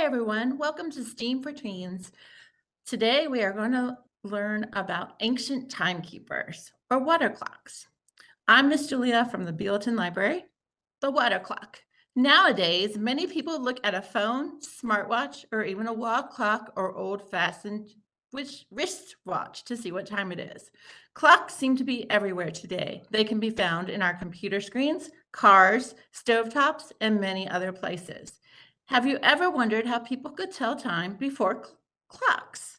everyone, welcome to STEAM for Tweens. Today we are going to learn about ancient timekeepers or water clocks. I'm Miss Julia from the Bulletin Library. The water clock. Nowadays, many people look at a phone, smartwatch, or even a wall clock or old-fashioned wristwatch to see what time it is. Clocks seem to be everywhere today. They can be found in our computer screens, cars, stovetops, and many other places. Have you ever wondered how people could tell time before clocks?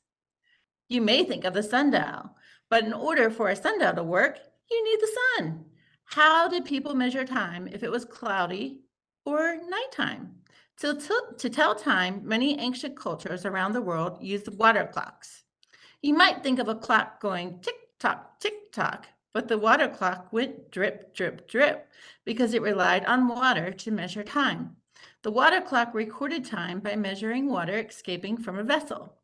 You may think of the sundial, but in order for a sundial to work, you need the sun. How did people measure time if it was cloudy or nighttime? To tell time, many ancient cultures around the world used water clocks. You might think of a clock going tick tock, but the water clock went drip, drip, drip because it relied on water to measure time. The water clock recorded time by measuring water escaping from a vessel.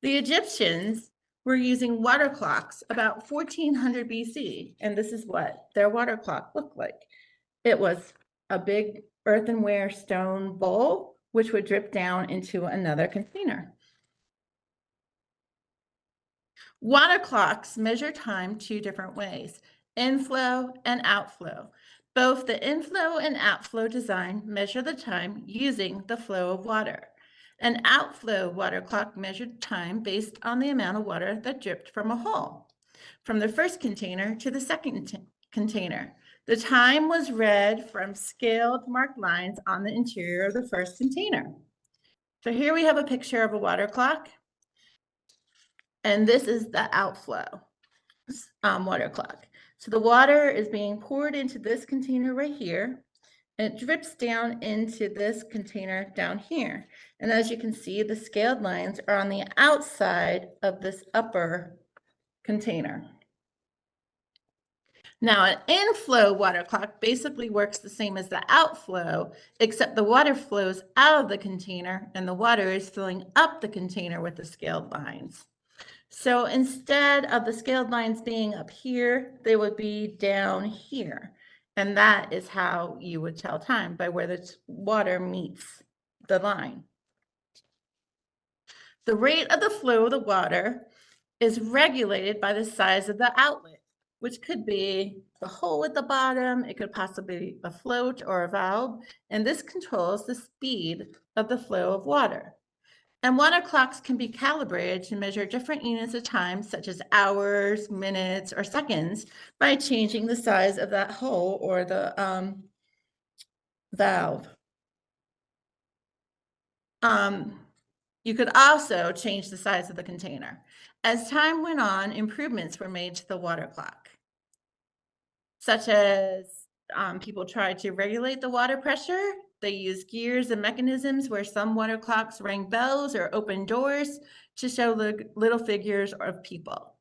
The Egyptians were using water clocks about 1400 BC, and this is what their water clock looked like. It was a big earthenware stone bowl, which would drip down into another container. Water clocks measure time two different ways, inflow and outflow. Both the inflow and outflow design measure the time using the flow of water. An outflow water clock measured time based on the amount of water that dripped from a hole, from the first container to the second container. The time was read from scaled marked lines on the interior of the first container. So here we have a picture of a water clock, and this is the outflow water clock. So the water is being poured into this container right here, and it drips down into this container down here. And as you can see, the scaled lines are on the outside of this upper container. Now, an inflow water clock basically works the same as the outflow, except the water flows out of the container and the water is filling up the container with the scaled lines. So instead of the scaled lines being up here, they would be down here. And that is how you would tell time, by where the water meets the line. The rate of the flow of the water is regulated by the size of the outlet, which could be the hole at the bottom. It could possibly be a float or a valve, and this controls the speed of the flow of water. And water clocks can be calibrated to measure different units of time, such as hours, minutes, or seconds, by changing the size of that hole or the valve. You could also change the size of the container. As time went on, improvements were made to the water clock, such as people tried to regulate the water pressure. They used gears and mechanisms where some water clocks rang bells or opened doors to show the little figures of people.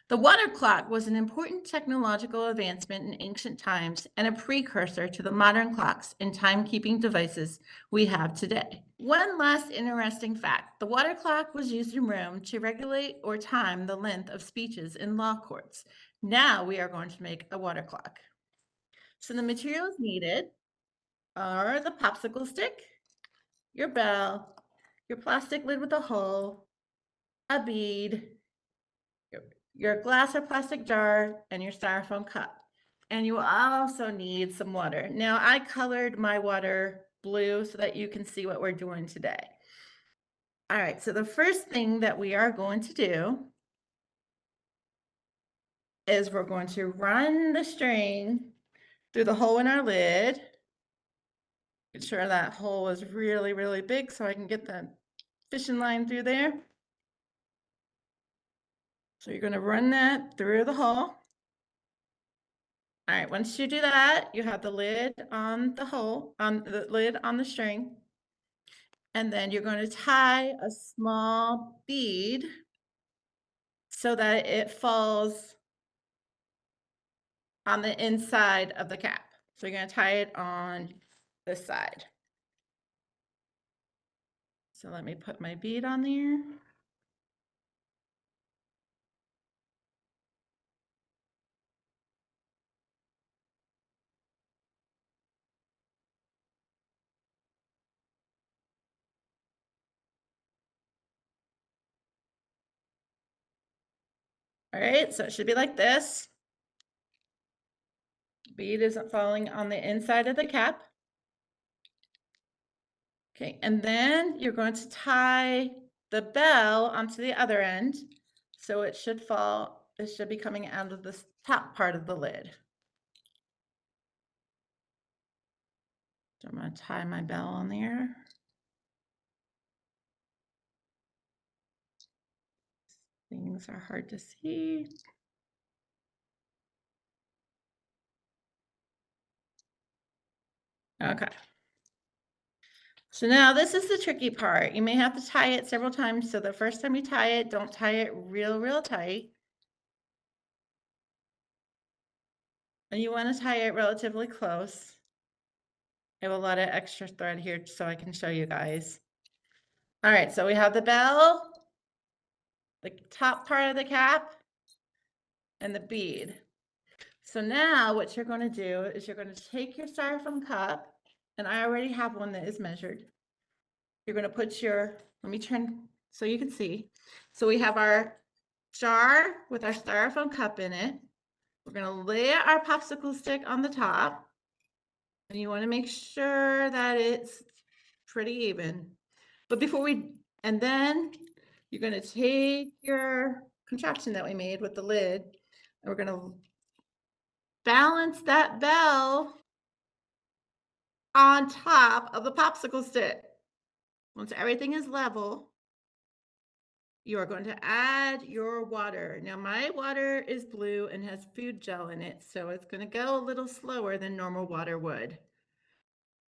The water clock was an important technological advancement in ancient times and a precursor to the modern clocks and timekeeping devices we have today. One last interesting fact: the water clock was used in Rome to regulate or time the length of speeches in law courts. Now we are going to make a water clock. So the materials needed are the popsicle stick, your bell, your plastic lid with a hole, a bead, your glass or plastic jar, and your styrofoam cup. And you will also need some water. Now, I colored my water blue so that you can see what we're doing today. All right, so the first thing that we are going to do is we're going to run the string through the hole in our lid. Make sure that hole is really, really big so I can get the fishing line through there. So you're going to run that through the hole. All right, once you do that, you have the lid on the hole, on the lid on the string. And then you're going to tie a small bead so that it falls on the inside of the cap. So you're going to tie it on this side. So let me put my bead on there. All right, so it should be like this. Bead isn't falling on the inside of the cap. Okay, and then you're going to tie the bell onto the other end. So it should fall, it should be coming out of this top part of the lid. So I'm going to tie my bell on there. Things are hard to see. Okay. So now this is the tricky part. You may have to tie it several times. So the first time you tie it, don't tie it real tight. And you want to tie it relatively close. I have a lot of extra thread here so I can show you guys. All right, so we have the bell, the top part of the cap, and the bead. So now what you're going to do is you're going to take your styrofoam cup, and I already have one that is measured. You're going to put your, let me turn so you can see. So we have our jar with our styrofoam cup in it. We're going to lay our popsicle stick on the top, and you want to make sure that it's pretty even. But before and then you're going to take your contraption that we made with the lid, and we're going to balance that bell on top of the popsicle stick. Once everything is level, you are going to add your water. Now my water is blue and has food gel in it, so it's going to go a little slower than normal water would.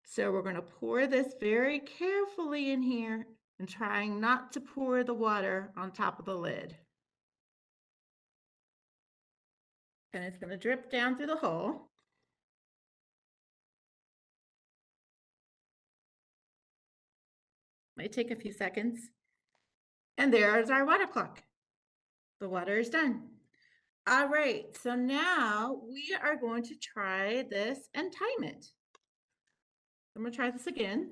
So we're going to pour this very carefully in here and trying not to pour the water on top of the lid. And it's going to drip down through the hole. Might take a few seconds. And there's our water clock. The water is done. All right, so now we are going to try this and time it. I'm going to try this again.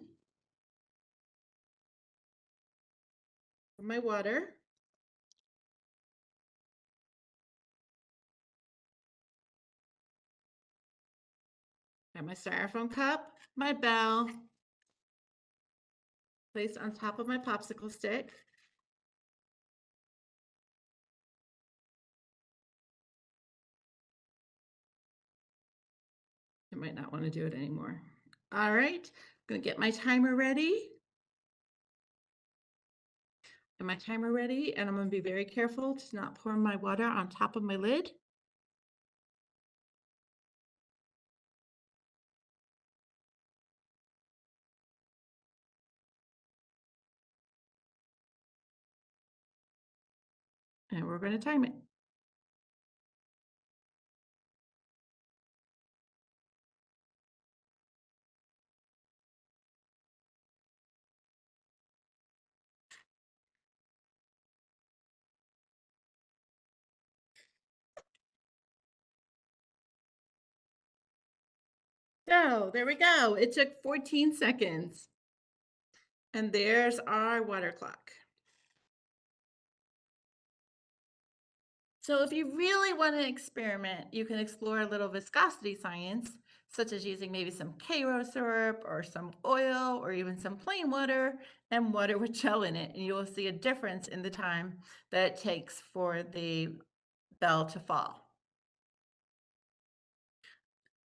My water. Got my styrofoam cup, my bell, placed on top of my popsicle stick. I might not want to do it anymore. All right, I'm going to get my timer ready. And my timer ready, and I'm going to be very careful to not pour my water on top of my lid. And we're going to time it. So there we go. It took 14 seconds. And there's our water clock. So if you really want to experiment, you can explore a little viscosity science, such as using maybe some Karo syrup or some oil or even some plain water and water with gel in it. And you will see a difference in the time that it takes for the bell to fall.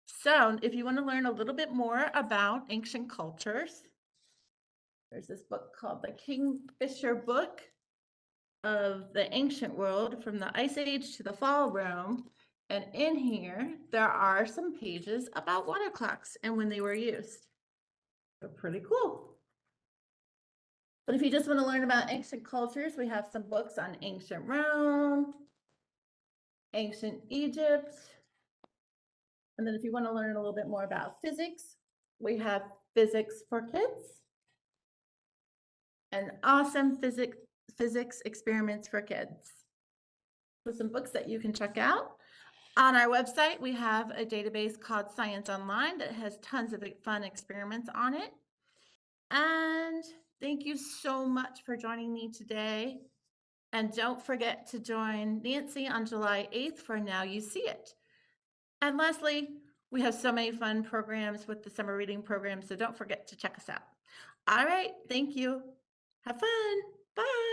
So if you want to learn a little bit more about ancient cultures, there's this book called the Kingfisher Book of the Ancient World from the Ice Age to the Fall of Rome. And in here, there are some pages about water clocks and when they were used. They're pretty cool. But if you just want to learn about ancient cultures, we have some books on ancient Rome, ancient Egypt. And then if you want to learn a little bit more about physics, we have Physics for Kids and awesome physics experiments for kids. So some books that you can check out. On our website, we have a database called Science Online that has tons of fun experiments on it. And thank you so much for joining me today. And don't forget to join Nancy on July 8th for Now You See It. And Leslie, we have so many fun programs with the summer reading program, so don't forget to check us out. All right, thank you. Have fun. Bye.